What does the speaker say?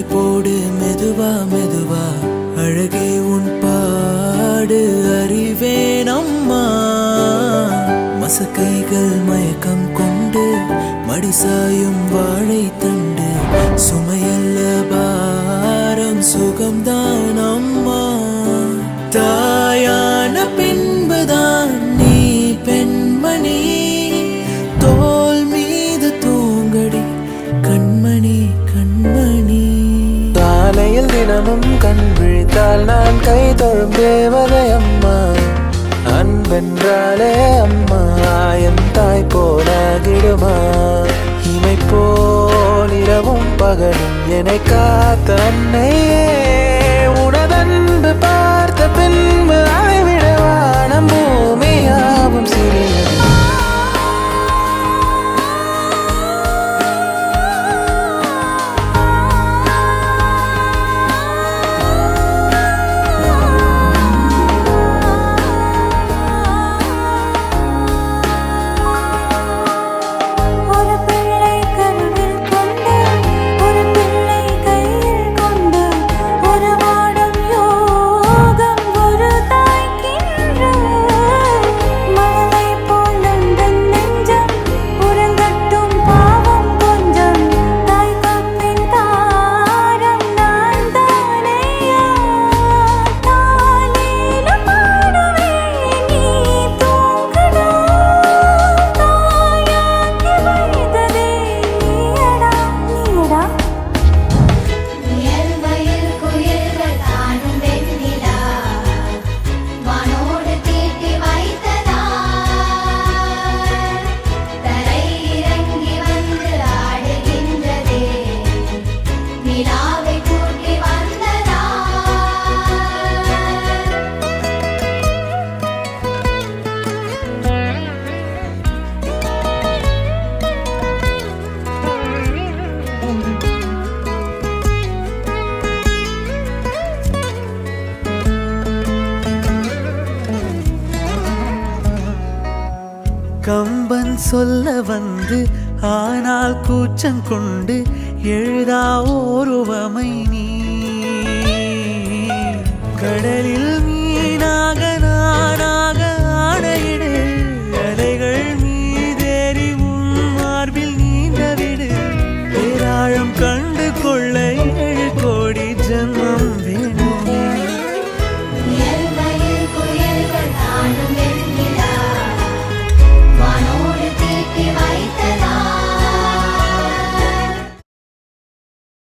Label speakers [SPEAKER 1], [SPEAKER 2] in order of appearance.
[SPEAKER 1] நடை போடு மெதுவா மெதுவா அழகே உன் பாடு அறிவேன் அம்மா மசக்கைகள் மயக்கம் கொண்டு மடிசாயும் வாழை தண்டு சுமையல்ல பாரம் சுகம்தான் அம்மா தாயான பின்புதான் நீ பெண்மணி தோல் மீது தூங்கடி கண்மணி கண்மணி காலையில் தினமும் கண் விழித்தால் நான் கை தொழும் தேவதை அம்மா அன்பென்றாலே அம்மா என் தாய் போலாகிடுமா இமை போல் இரவும் பகலும் என்னை காத்த அன்னையே உனதன்பு பார்த்த பின்பு அதைவிட வானம் பூமியாவும் சிறியது கம்பன் சொல்ல வந்து ஆனால் கூச்சம் கொண்டு எழுதா ஓருவமை